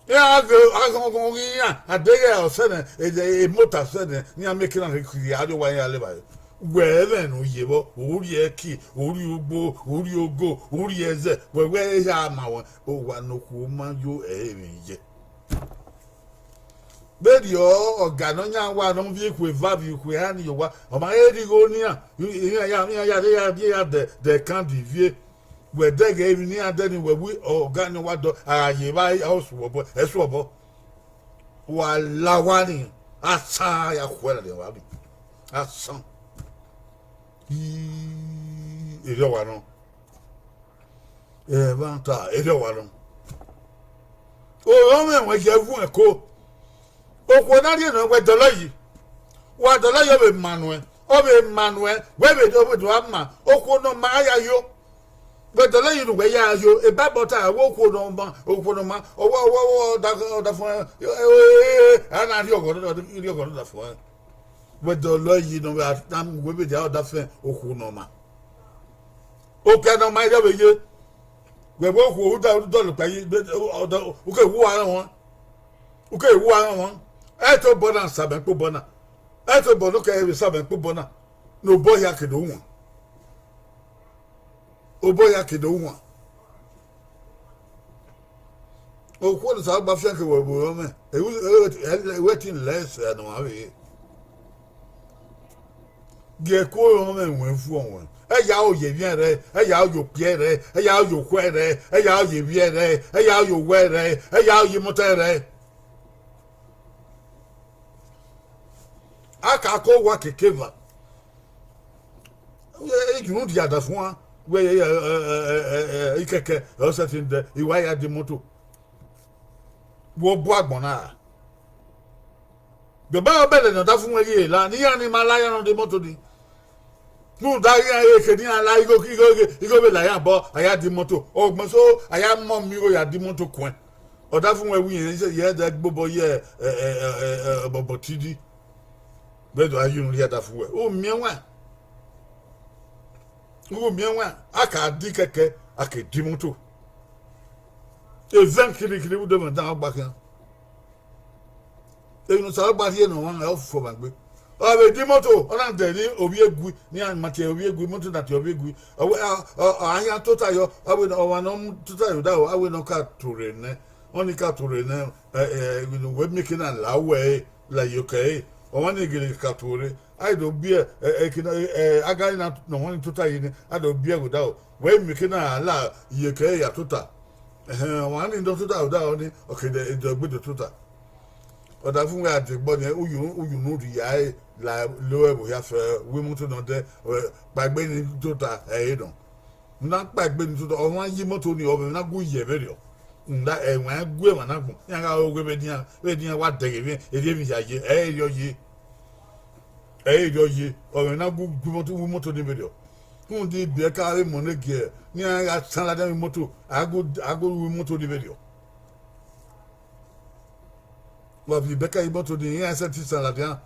ya agon ya adege o sene e mota sene ni amekina rekiri ado wa ya le ba wherever no yebo ori eki ori ugbo ori ogo ori eze wewe ya ma won o wa no ku ma yo ye bedi o ga no nya wa no bi ku value ku ya ni yo wa o ma eri go ni ya de kan di vie we de ga eri ni ade ni we wi o ga ni wa do aye ba o so bo eso bo wa la wa ni asa ya kwela de wa bi asa ere wa no banta ere wa no o me wa je fun eko okwo na ri no we dolo yi wa dolo yo be manuel o be manuel we be do ama okwo no ma ya yo we dolo yi no we ya yo e ba bota wo okwo no ma owo da fun ana ri ogo da fun we dolo yi no we be da fun okwo no ma o ka no ma ya be ye we bo okwo da dolo pa yi o ke wu ara won eto bona sabe po bona eto bono ka e sabe po bona no boya ke do won o boya ke do won o ko le sa ba fian ke we bo me e wetin less no ave ge ko o me wen fu won e ya o ye bien re e ya o yo pie re e ya o yo kwe re e ya o ye bien re e ya o yo we re e ya o ye motor re aka ko wa kekeva you di ada fun we ikeke o setting de iwa ya di moto wo bo agbon na be ba be le na da fun we la ni ya ni malaya no di moto di nu da ya e ke ni ala igo be la ya bo aya di moto ogbon so aya mo mi o ya di moto kun o da fun we wi ye da gbobo ye bobo tidi bedo ayun ri ada fuwe o mienwa aka di keke aka di moto e 20 kiri bu de man dan agba kan e no sa agba ye no wan e ofo bagbe o be di moto ona de ni obi egu ni an mate obi egu moto na te obi egu anya tota yo awe no wa no tota yo da o awe no ka tore ne oni ka tore ne we make na lawe la yoke o wani gele katore ai do bia agari na no woni tota yin a do bia go da we mi kina ala ye ke ya tota wani do tota da oni okay de do gbe do tota o da fun ga de gbo ni uyu no ri ya la lowe bo ya fe we moto no de gbagbe ni tota don na gbagbe ni tota o wan yi moto ni o be na go ye be nda enwa gwe managun yanga ogwe be dia wa dege bi e mi yaye yo ye o na gu moto ni video kun di be ka re mo ne ge ni anga sala da moto ago moto ni video wa bi be ka moto ni ya sa ti sala da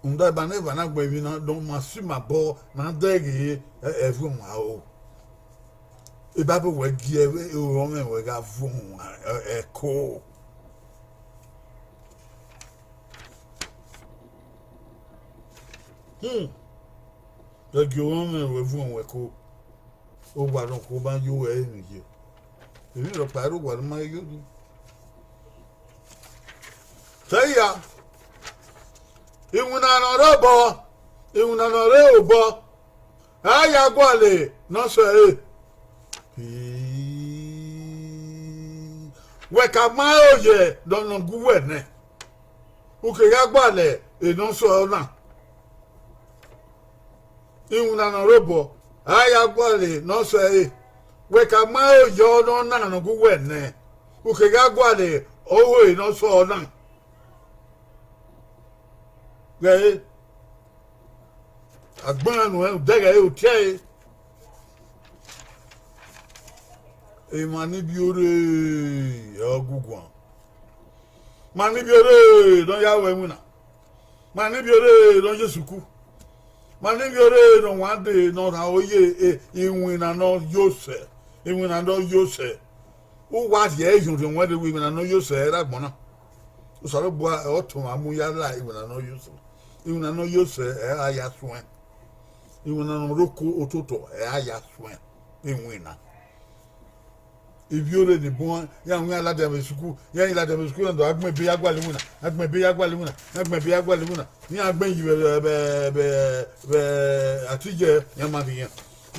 nda ba ne ba na gbe bi na don ma su ma bo na dege fu ma o e ba bo we gi e o me we ga fun e ko de gi o me we fun we ko o gba don ko ba yo e ni je e ni ro pa ro gba ma yo ni taya iwuna no re obo aya gwale no so we ka ma oye don guwe ne o ke ya gbale e no so na iwuna no robo aya gbale no so we ka ma oye no na no guwe ne o ke ya gbale owo e no so na ge agbanu e dega e o tie e mani biore ogugwan mani biore don ya we muna mani biore don jesuku mani biore don wande no ra oye iwina no yose iwina no yose o wa ye yun de won de iwina no yose ra gbona usare bua oto amu ya la iwuna no yusu iwuna no yusu aya swen iwuna no roku ototo aya swen inwina ibiore ni bon ya nwe ala de mesuku ya ila de mesuku ndo agbe bi agwale muna agbe bi agwale muna ni agbe yi be atije ya ma riyan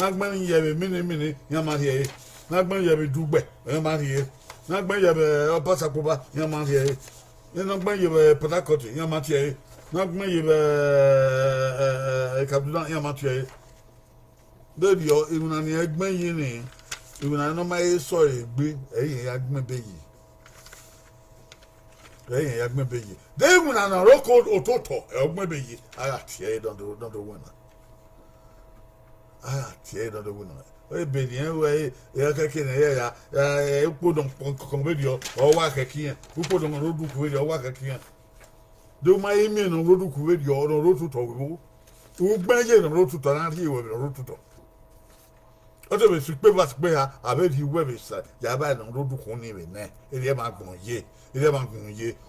agbe yi be mini ya ma riyan agbe yi be dugbe ya ma riyan agbe yi be opasapoba ya ma riyan agbe yi be Port ya ma riyan agbe yi be Kaduna ya ma riyan de yo iwuna ni agbe yi ni iwuna no mai so egbe eyin ya gbon beyi de iwuna na roko ototo ogbon beyi ara tie don do wona o be ni we ya keke na ya upodon kon be dio o wa keke yan upodon rodu ku be o wa keke yan do mai mi no rodu ku be dio no rodu to wo ugbeje no rodu to na ri we rodu to oto be su pe vas pe ha abedi we be sa ya ba no rodu kun ni be ne ere ma gun ye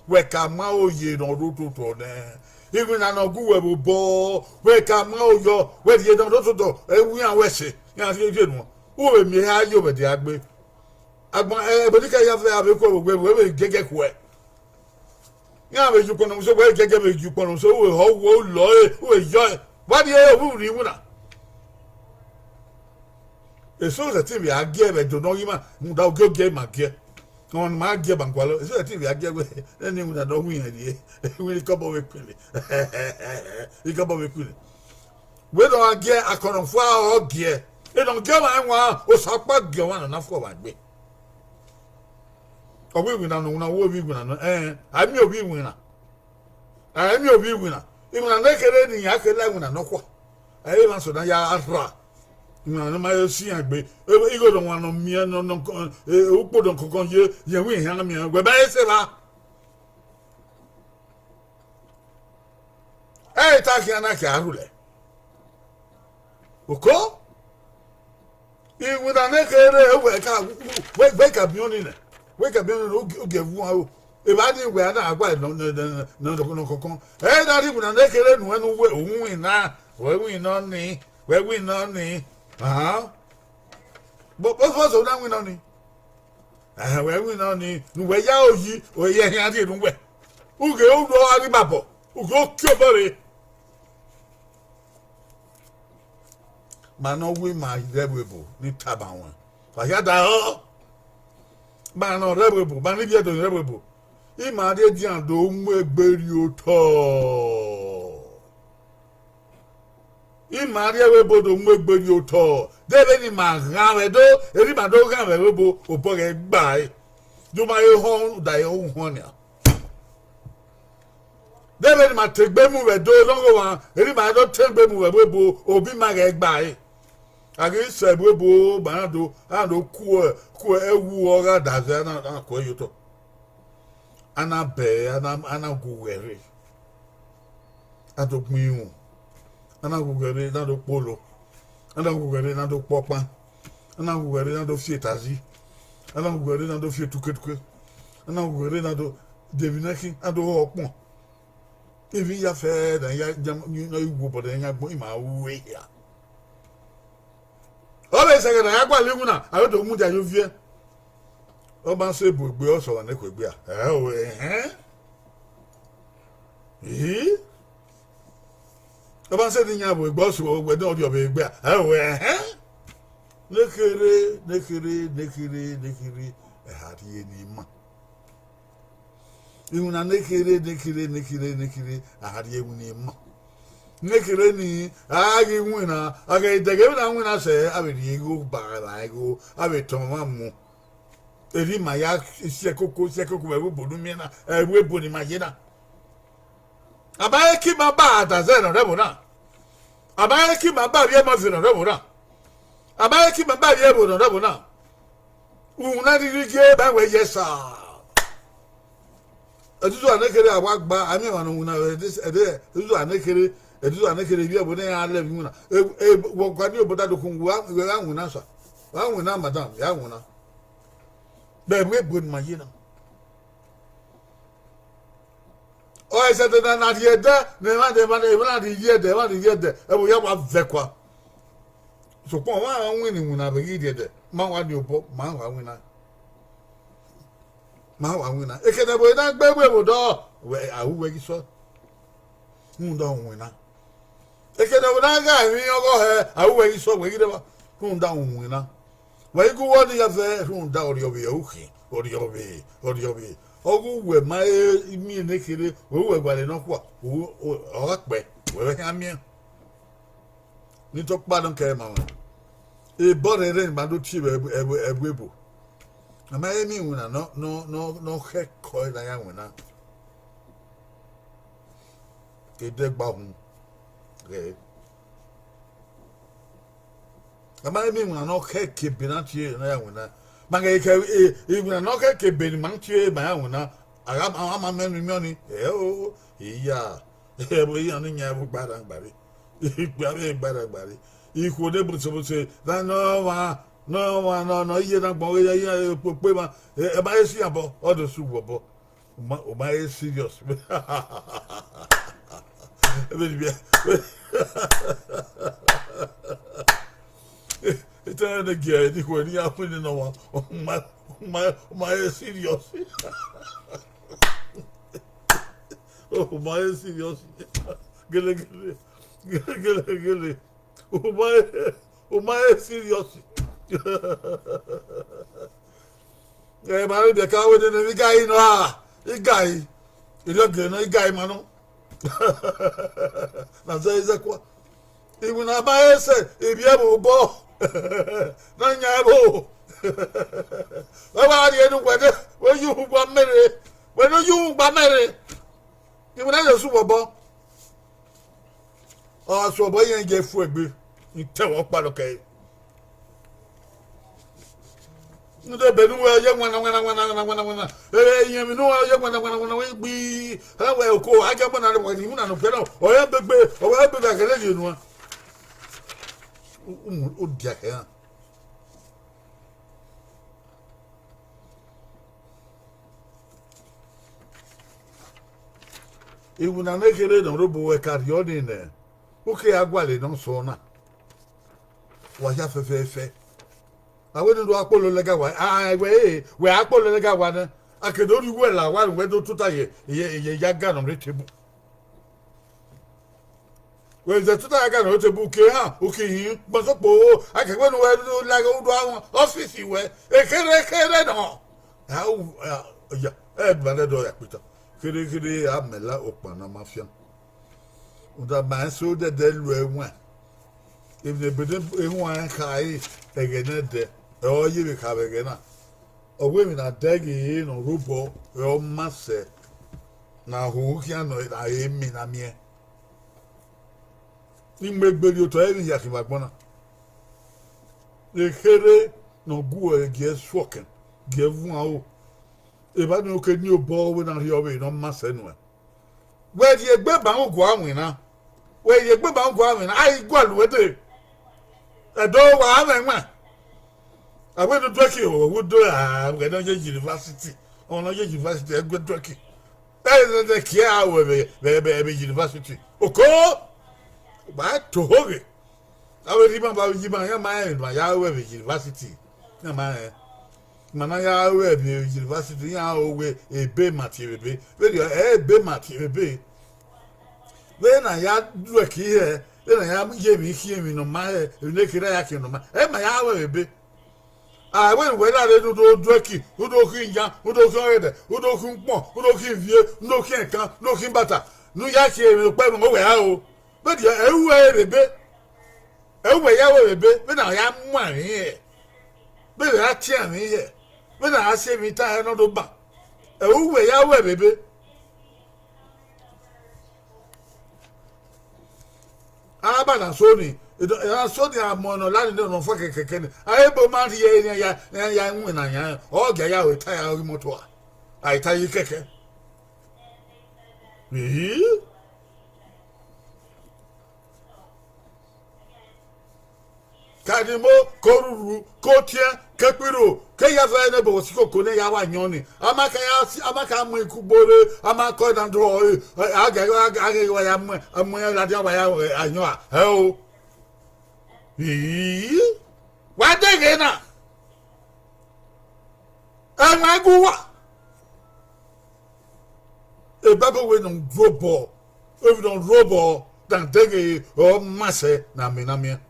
we ka ma oye no rodu to ne even na no gu we bo we ka ma oyo we ye no rodu to ewu an we se ya se je nu o be mi ha yo be de agbe agbon be di ka ya fe abe ko we be gege ku e ya be ju kono so we gege be ju kono so we ho wo lo we yo wa di e wu ri mu na eso se ti bi age be do no yima mu da oge oge ma ge on ma ge bankwalo eso se ti bi age we eni mu da do hu yan die we ko bo we kwele we do age akoronfo a oge e don ge ma nwa o so pa ge wa na fo wa gbe obi wi na no na wo bi wi na no ami obi wi na imuna na kere ni ya kele wi na no kwa ayi ma so na ya ara no ma si agbe igo don wa no mi no upodon kokon ye wi han mi gbe ba ese ba ta ki ana ki arule oko iwu da ne kere we ka bi oni ne oge wu o e ba di we na agba no kokon da ri na ne kere nu enu we ohun ina we wi no ni but both of them win on it. We win on it. We ya oyi, o ye hin adi nu we. Uge o do ari babo. Uge o kyo bore. Ma no we ma rebebo ni taba won. Fa ya da o. Ma no rebebo, ba ni bi do rebebo. I ma de di an do mu egberi o to. Maria webodo mwegberi oto debe ni ma gawe do eri ma do gawe webo opore gba e do ma e hon da e hon ya debe ni ma tegbe mu we do longo wa eri ma do tegbe mu we webo obi ma ge gba e agi se webo ba do ando ku ewu ora da ze na ko yoto ana be ana guwere ado gbiun ana gugere na do polo ana gugere na do popa ana gugere na do fietazi ana gugere na do fietuketuke ana gugere na do devinaki na do opon evi ya fe da ya no igwo bodo ya gbo ima we ya o be se ga ya gba legun na ayo do mu ja yo vie o ba se gbogbe o so wa ne ko gbe Oba se di nya bo igbo so we don odi obe egbe nekere hadi ni ma iuna nekere hadi ni ma nekere ni agi wina aga dege na wina se abedi ego ba ego abeto mamu eri ma ya se koko we bodu mi na we boni ma yena abaye ki ma ba atazeno rebo na abaye ki ma ba ye ma zeno rebo na abaye ki ma ba ye bo rebo na una dirige ba we yesa etutu anekere agba ami wa no una etutu anekere bi ebo na ale bi una wo kwa ni oboda do kungu wa we anwuna so wa anwuna madam ya anwuna be we bo ma yena Oh, I said that not yet there, never yet there. I will have Vekwa. So, one winning when I begin it. Man, you pop, man, winner. Man, winner. It can never not be able to where I will wait so. Who don't winner? It can never not go here. I will wait so wait ever. Who down winner? Why go on the other? Who down your way? Okay, or your way, or your way. Oh, where my me naked, who were well enough what? Who or way? Where I am here. You talk bad on camera. A body then, but don't cheap a wibble. A man mean when I no head coil I am when I. A dead bottom. Okay. A man mean when I no head keeping out here and I when I. Even a knocker keep being monkey by owner. I am a man with money. Oh, yeah. We are in your bad and body. Bad and body. You could able to say that no, you don't boy. Am I see about other Super Bowl? My is serious. It's again when you are putting on my serious. Oh, my serious. Gilly. Oh, my serious. I married the car with the guy in a guy. You don't get a guy, man. Now, there is a quote. Even a buyer said, if you ever go. Nanyabo. When you were married, when you were married, you were not a Super Bowl. Oh, so boy, you get food. You tell what part okay. The bedroom where young one, you know, young one, we how well go. I got one other one, you know, or I be like a legend. Oh, dear. Even a naked and robo carry on in there. Okay, I got it, don't so now. What have a fair? I went to Apollo Legawa. I way where Apollo Legawa. I could only well a while whether to tie ye yagan on the table. Well, the two I got a book here, okay, but I can go where like old office you were. A carry no. How, yeah, Ed Vanado, Peter. Kiri Amela Opana Mafia. That man so that they were. If they didn't want to high again, or you will have again. Or women are digging or rubo, or master. Now, who can know it? I mean, I'm here. You make better to every Yakimabona. The Kere no go against walking. Give one. If I don't get new ball when I'm here, no mass anywhere. Where do you go bound going now? Where you go bound going? I go with it. I don't want one. I went to Turkey or would do I'm going to university. On a university, I go to Turkey. That is the care with university. Okay. But to hold it. I will remember my mind, my Yahweh university. No, my Manaya university, Yahweh, a bay material, very a bay material. When I had work here, then I am giving him in my naked action. And my Yahweh be. I went where I don't do Draki, who don't king, who don't know, who don't king, who don't king view, no king, no king butter, no Yaki, no problem over. But you're everywhere, baby. Everywhere, baby. When I am one here. But I tell me here. When I say me tired on the back. Everywhere, baby. I'm about to show me. I saw the amount of land on fucking. I have a man here, and young when I am. All the hour tire motor. I tell you, Keke. kadimo koruru kotien kepiro ke ya fa ne bo siko kone ya wa nyoni amaka mu ikubore amaka dan do aga ya mu ya la dia wa ya anyo a o wa de gena amaguwa e baba we no robo if you don't robo dan dege o mase na minamia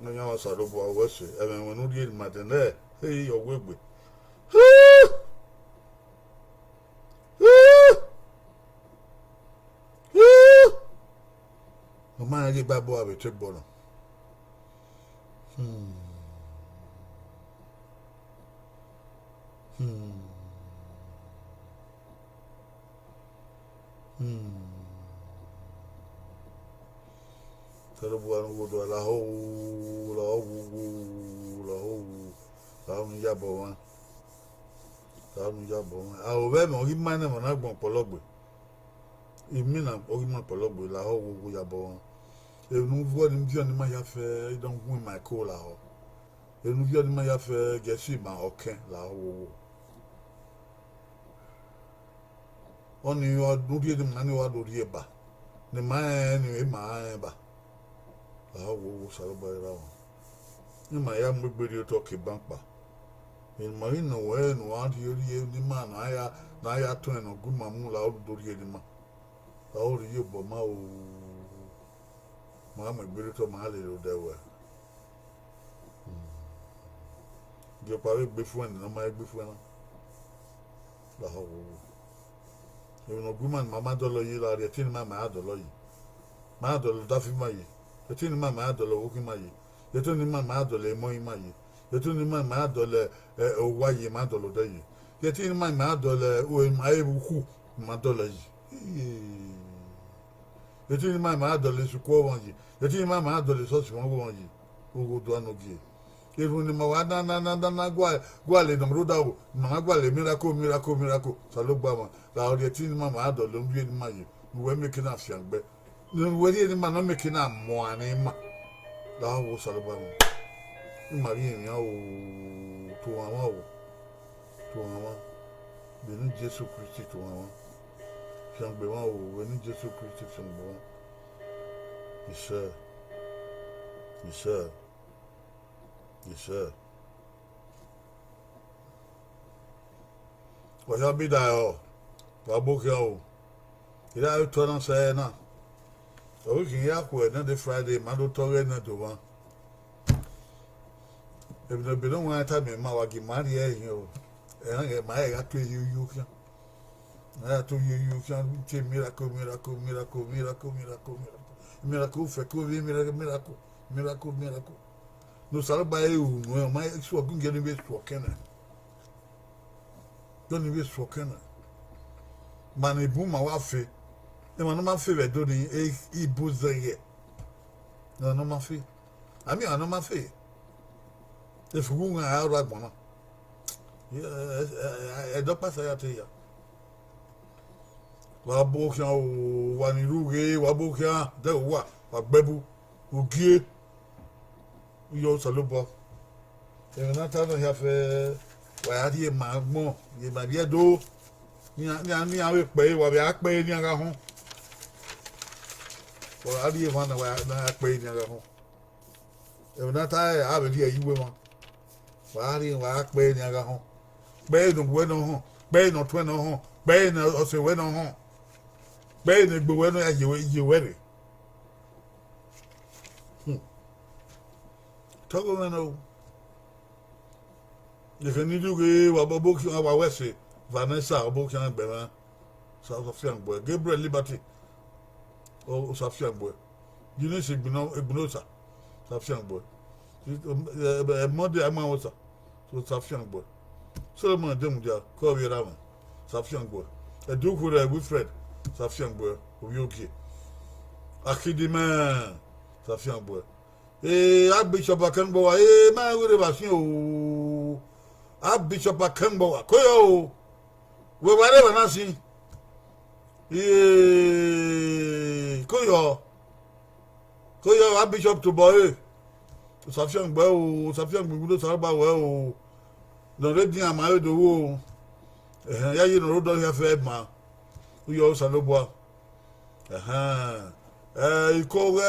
no wa sa robo wa se e me wonu die matende hey yo wegbe o ma ge babo a be te bono Kalau bukan udah lahu menjabong, Aku memang gimana mana bang pologbe. Ini nak orang pologbe lahu jabong. Nous voyons une vie ni ya fait donc moi ma ko lahu. Nous voyons ni ya fait gesi ma aucun lahu. On y a d'où de mani wa d'où ba. Ni ma ni ma ba. Lahu salba ira. Ni ma ya mbebe to ke bankpa. In marina we no adi yori ni ma na ya to no guma mu la d'où ni ma. Lahu ri bo ma o. Ma mbebe to ma le do dewe. Je parle be fuen na ma be fuen. Lahu eu no guman mama dolo yi la re tin mama adolo yi ma dolo da fi mai e tin mama adolo wo ki mai e to ni mama adolo e mo yi mai e to ni mama adolo o wa yi ma dolo da yi e tin mama adolo o mai bu ku ma dolo yi e tin mama adolo su ko won yi e tin mama adolo so su won yi o go do anogi e ru ni ma wa na gwa le no ro da o ma gwa le miracle salo gba ma la ori ti ni mama ado lo nwi ni maye we make na fiangbe ni we ni ma no make na mo ani ma la wo salo ba mo ni ma ri yan o to wa be ni Jesu Christ to wa fiangbe wa o we ni Jesu Christ fiangbe wa Yes sir. Wa ya bi da yo wa bokia o ira yo to na say na o kin ya ko na the Friday ma do to re na do wa e bi no wa ta me ma wa gi ma ri e yin o e na ge ma e ga to yu kya na to yu kya ti miracle fait que miracle no sala ba e u no ma e so gun ge ni be so kena don't be so kena mani bu ma wa fe e ma no ma fe be do ni e ibu zeye no ma fe ami no ma fe e fugu nga a ro agbon e do pasa ya te ya wa bo kyan o wa ni ruge wa bo kyan de wa gbebu ogie yo salobo e na ta no ya fe wa ya di ma gbon ye ba bi do ni awe pe wa bi a pe ni ara hun wa adi e ma na wa na pe ni ara hun e na ta a be di e yiwe mo wa ri wa pe ni ara hun pe no we no hun pe no twe no hun pe no o se we no hun pe no gbo we no ya ye we re Togo meno if ni duge wa bobo ki wa wese Vanessa obo ki an gbema South African boy Gabriel Liberty o South African boy Eunice Igbonosa South African boy Monday ama wota so South African boy Solomon Demudia ko wi ra won South African boy Eduku re Wilfred South African boy obi okay Akidima South African boy Bishop Akenbo ma wure ba sin o Bishop Akenbo ko yo we ware ba na sin ko Koyo bishop to boy. Safian gbe o, Safian gbe sarba we o. No ready am ayo do wo. Ya yi no rodo here fe ma. Koyo Saloboa. Iko we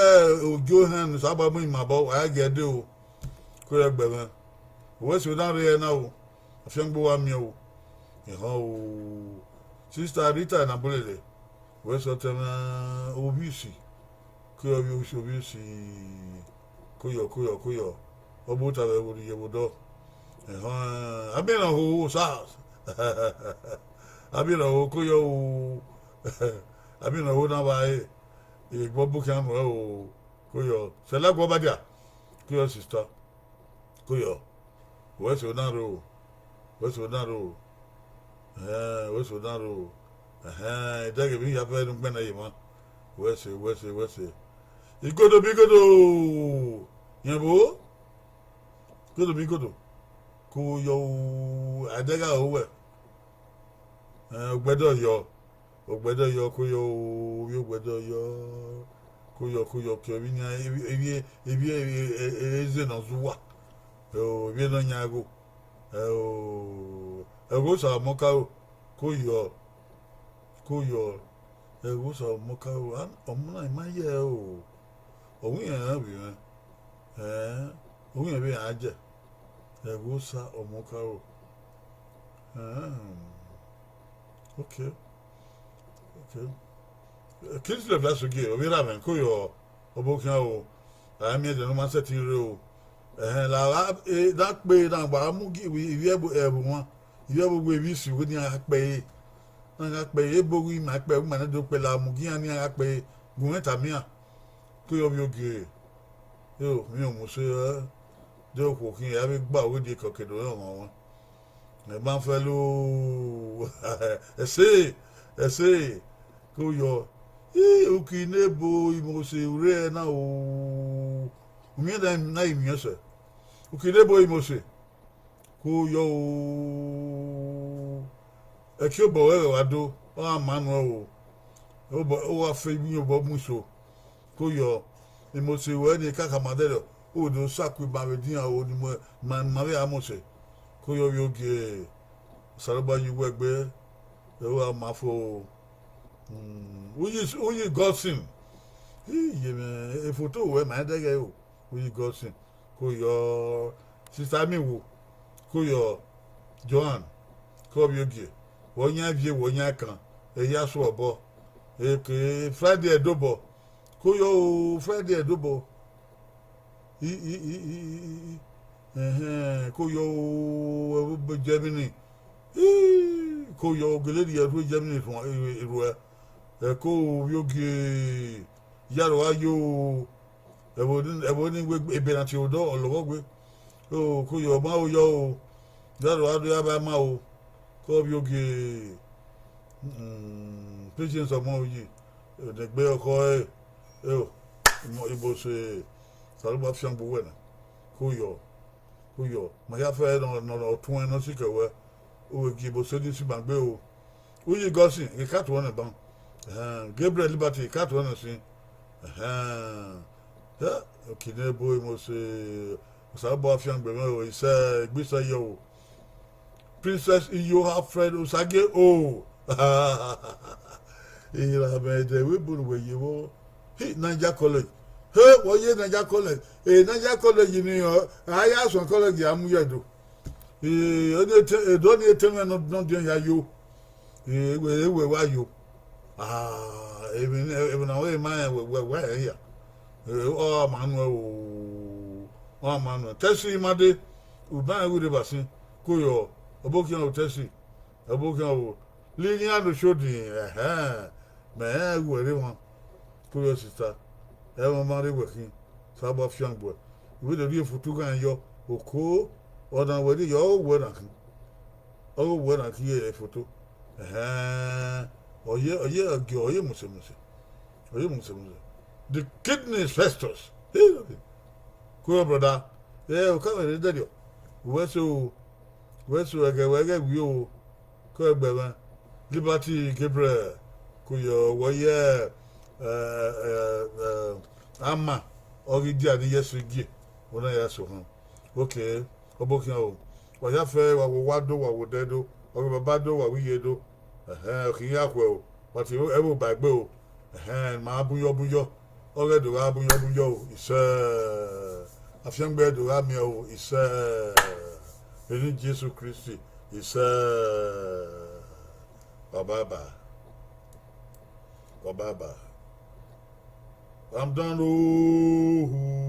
ojo han saba mu imabo agede o. Koyo gbe gan. We so dan re na o. Safian gbe wa mi o. O Sister Rita na bolele. We so tema obisi. Koyo bi obisi. Koyo. Obuta we wuri yebudo. Abina ho sa. Abina ho koyo. Abina ho na ba e. Igbobu kan o koyo. Sela go badia. Koyo sister. Koyo. We so na ro. We so na ro. Dage bi ya fe nugbe na yima. We say. Igodo bigodo. Yabo. Godo. Ko yo adega owe. Ogbedo yo ko yo gbedo yo. Ko yo ke bi nya ebi eze na zuwa. Bi no nyago. Ego sa moka ko yo ego sa moka an omuna ma ye o ohun yan bi ohun yan bi aje ego sa omoka o okay kids le place oge o mira men ko yo obokan o ami de no ma set ire o la that pe na gba mu gi iwe ebu won iwe gbogbo ebi si wo ni ape na pe ebogu ma pe ma na do pe la mu gi ani ape gun eta mia ko yo bi oge yo mi o mo se de ko kin ya bi gba we de kokedo won me ba fe lo ese ko yo o ki nebo imo se ure na o mi da na imi ose o ki nebo imo se ko yo e ki o bo we wa do o amanu o wa fe mi o bo mu so ko yo imo se we ni kaka madero o do sakwe ba we din o ni mo ma we amose ko yo yo ge Saloboa yu egbe e wa ma fo uyi Godson ye me e photo we ma dege o uyi Godson ko yo sister mi wo ko yo Joan ko bi oge wonya vie wonya kan e ya so obo e ke Friday edobo ko yo Friday edobo ko yo Germany ko yo geleri ya ru Germany ru ko yogi yaro ayo eboni we ebe na ti odo olowo gbe ko yo ma o yo yaro ado ya ba ma o ko yogi patience of mo yi de gbe oko mo ibo se Saloboa fian bo we na ko yo ma ya fe no tun en no si ke we o gi bo se ni si bagbe o uyi Godson e ka to won ban Gabriel Liberty cat one sin okay ne boy mo se Saloboa fian gbe mo ise gbisa yo Princess Iyo have friend Osage o ira be de we buru we yewo Niger College wo ye Niger College Niger College ni o aya so college amuyedo do ni etenwe no dia ya yo we wa yo even away my where here oh Manuel tesi made uban we de basin ko yo obokin o tesi obokin o linear no show din me we re won ko yo sister e won ma re wekin Saloboa fian gbo we de ri futu kan yo oko odan we ri yo we na kan o we na ki e photo oye muse the kidneys festus ko brother o ka we de dio we so ege wi o ko egbe ba Liberty Gabriel ko yo wo ye ama Already ani yesu gie. Ona yesu ho. Okay. Obokin o. Wa ya fe wa wo wado wa wo dedo. O baba do wa wiye do. Okin ya kwe o. But e wo bagbe o. Ma buyo. Ore do wa buyo o. Ise afiangbe do wa mi o. Ise Eni Jesu Christi. Ise Bababa. I'm done.